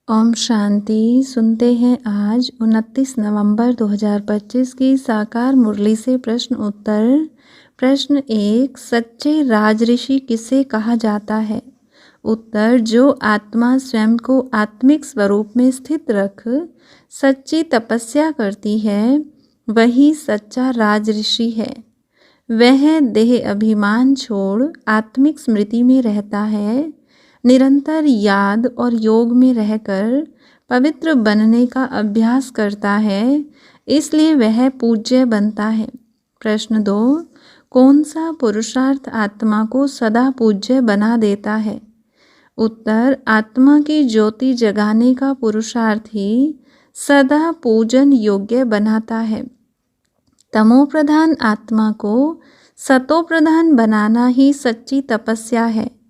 ओम शांति। सुनते हैं आज 29 नवंबर 2025 की साकार मुरली से प्रश्न उत्तर। प्रश्न 1, सच्चे राजऋषि किसे कहा जाता है? उत्तर, जो आत्मा स्वयं को आत्मिक स्वरूप में स्थित रख सच्ची तपस्या करती है, वही सच्चा राजऋषि है। वह देह अभिमान छोड़ आत्मिक स्मृति में रहता है, निरंतर याद और योग में रहकर पवित्र बनने का अभ्यास करता है, इसलिए वह पूज्य बनता है। प्रश्न 2, कौन सा पुरुषार्थ आत्मा को सदा पूज्य बना देता है? उत्तर, आत्मा की ज्योति जगाने का पुरुषार्थ ही सदा पूजन योग्य बनाता है। तमो प्रधान आत्मा को सतो प्रधान बनाना ही सच्ची तपस्या है।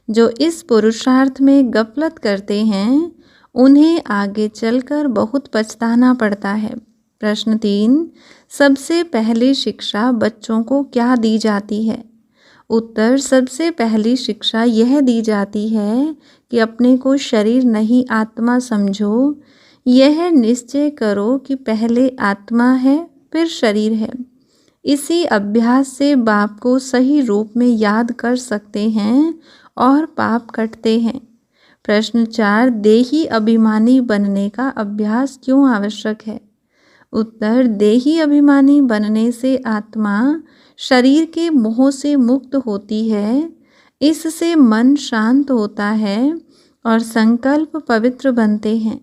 जो इस पुरुषार्थ में गफलत करते हैं, उन्हें आगे चलकर बहुत पछताना पड़ता है। प्रश्न 3, सबसे पहली शिक्षा बच्चों को क्या दी जाती है? उत्तर, सबसे पहली शिक्षा यह दी जाती है कि अपने को शरीर नहीं आत्मा समझो। यह निश्चय करो कि पहले आत्मा है फिर शरीर है। इसी अभ्यास से बाप को सही रूप में याद कर सकते हैं और पाप कटते हैं। प्रश्न 4, देही अभिमानी बनने का अभ्यास क्यों आवश्यक है? उत्तर, देही अभिमानी बनने से आत्मा शरीर के मोह से मुक्त होती है। इससे मन शांत होता है और संकल्प पवित्र बनते हैं।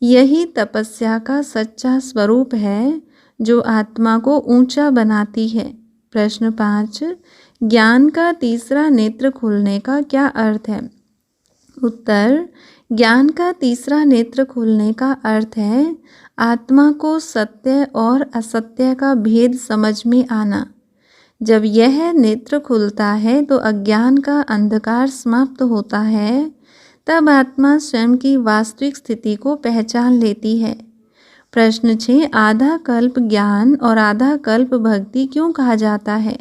यही तपस्या का सच्चा स्वरूप है, जो आत्मा को ऊंचा बनाती है। प्रश्न 5, ज्ञान का तीसरा नेत्र खुलने का क्या अर्थ है? उत्तर, ज्ञान का तीसरा नेत्र खुलने का अर्थ है आत्मा को सत्य और असत्य का भेद समझ में आना। जब यह नेत्र खुलता है तो अज्ञान का अंधकार समाप्त होता है। तब आत्मा स्वयं की वास्तविक स्थिति को पहचान लेती है। प्रश्न 6, आधा कल्प ज्ञान और आधा कल्प भक्ति क्यों कहा जाता है?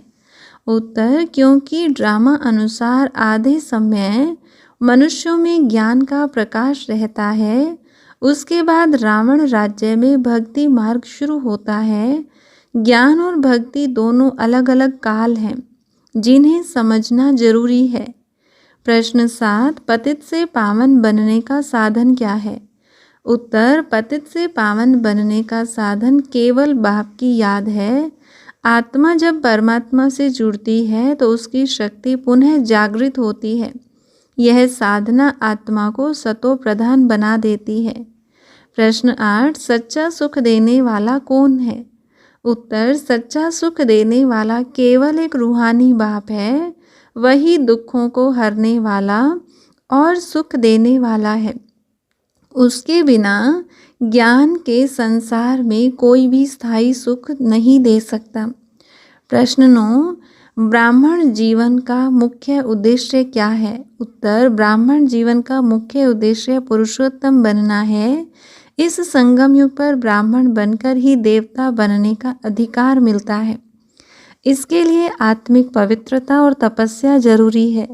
उत्तर, क्योंकि ड्रामा अनुसार आधे समय मनुष्यों में ज्ञान का प्रकाश रहता है, उसके बाद रावण राज्य में भक्ति मार्ग शुरू होता है। ज्ञान और भक्ति दोनों अलग अलग काल हैं, जिन्हें समझना जरूरी है। प्रश्न 7, पतित से पावन बनने का साधन क्या है? उत्तर, पतित से पावन बनने का साधन केवल बाप की याद है। आत्मा जब परमात्मा से जुड़ती है तो उसकी शक्ति पुनः जागृत होती है। यह साधना आत्मा को सतो प्रधान बना देती है। प्रश्न 8, सच्चा सुख देने वाला कौन है? उत्तर, सच्चा सुख देने वाला केवल एक रूहानी बाप है। वही दुखों को हरने वाला और सुख देने वाला है। उसके बिना ज्ञान के संसार में कोई भी स्थायी सुख नहीं दे सकता। प्रश्न 9, ब्राह्मण जीवन का मुख्य उद्देश्य क्या है? उत्तर, ब्राह्मण जीवन का मुख्य उद्देश्य पुरुषोत्तम बनना है। इस संगम युग पर ब्राह्मण बनकर ही देवता बनने का अधिकार मिलता है। इसके लिए आत्मिक पवित्रता और तपस्या जरूरी है।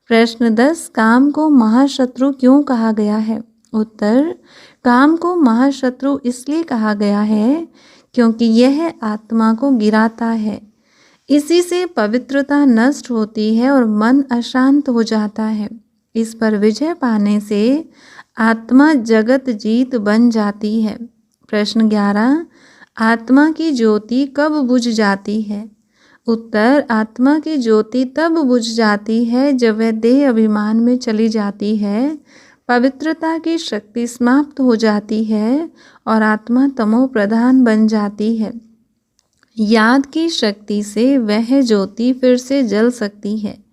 प्रश्न 10, काम को महाशत्रु क्यों कहा गया है? उत्तर, काम को महाशत्रु इसलिए कहा गया है क्योंकि यह आत्मा को गिराता है। इसी से पवित्रता नष्ट होती है और मन अशांत हो जाता है। इस पर विजय पाने से आत्मा जगत जीत बन जाती है। प्रश्न 11, आत्मा की ज्योति कब बुझ जाती है? उत्तर, आत्मा की ज्योति तब बुझ जाती है जब वह देह अभिमान में चली जाती है। पवित्रता की शक्ति समाप्त हो जाती है और आत्मा तमो प्रधान बन जाती है। याद की शक्ति से वह ज्योति फिर से जल सकती है।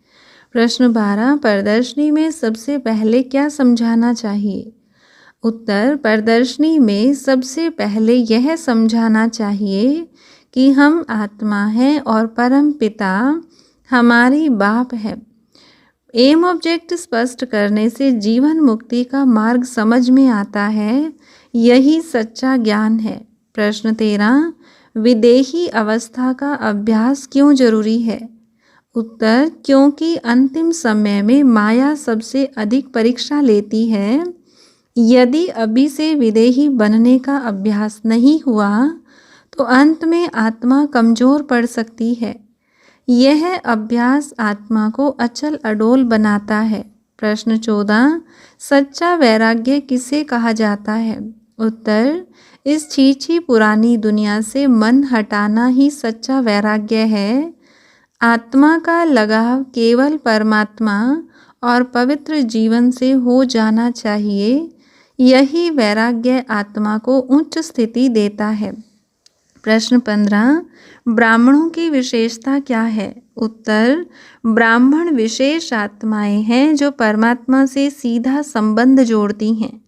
प्रश्न 12, प्रदर्शनी में सबसे पहले क्या समझाना चाहिए? उत्तर, प्रदर्शनी में सबसे पहले यह समझाना चाहिए कि हम आत्मा हैं और परम पिता हमारी बाप है। एम ऑब्जेक्ट स्पष्ट करने से जीवन मुक्ति का मार्ग समझ में आता है। यही सच्चा ज्ञान है। प्रश्न 13, विदेही अवस्था का अभ्यास क्यों जरूरी है? उत्तर, क्योंकि अंतिम समय में माया सबसे अधिक परीक्षा लेती है। यदि अभी से विदेही बनने का अभ्यास नहीं हुआ तो अंत में आत्मा कमजोर पड़ सकती है। यह अभ्यास आत्मा को अचल अडोल बनाता है। प्रश्न 14, सच्चा वैराग्य किसे कहा जाता है? उत्तर, इस छीछी पुरानी दुनिया से मन हटाना ही सच्चा वैराग्य है। आत्मा का लगाव केवल परमात्मा और पवित्र जीवन से हो जाना चाहिए। यही वैराग्य आत्मा को उच्च स्थिति देता है। प्रश्न 15, ब्राह्मणों की विशेषता क्या है? उत्तर, ब्राह्मण विशेष आत्माएं हैं जो परमात्मा से सीधा संबंध जोड़ती हैं।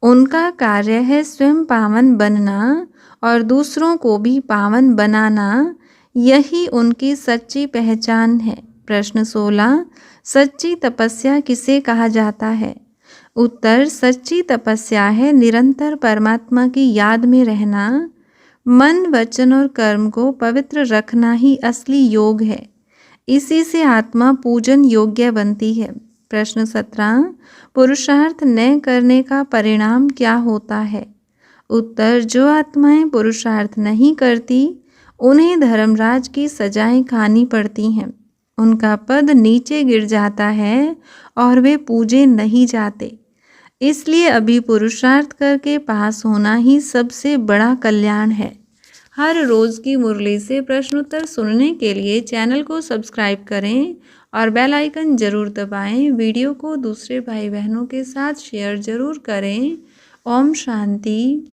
उनका कार्य है स्वयं पावन बनना और दूसरों को भी पावन बनाना। यही उनकी सच्ची पहचान है। प्रश्न 16, सच्ची तपस्या किसे कहा जाता है? उत्तर, सच्ची तपस्या है निरंतर परमात्मा की याद में रहना। मन, वचन और कर्म को पवित्र रखना ही असली योग है। इसी से आत्मा पूजन योग्य बनती है। प्रश्न 17, पुरुषार्थ न करने का परिणाम क्या होता है? उत्तर, जो आत्माएं पुरुषार्थ नहीं करती उन्हें धर्मराज की सजाएं खानी पड़ती हैं। उनका पद नीचे गिर जाता है और वे पूजे नहीं जाते। इसलिए अभी पुरुषार्थ करके पास होना ही सबसे बड़ा कल्याण है। हर रोज़ की मुरली से प्रश्न उत्तर सुनने के लिए चैनल को सब्सक्राइब करें और बेल आइकन ज़रूर दबाएं। वीडियो को दूसरे भाई बहनों के साथ शेयर ज़रूर करें। ओम शांति।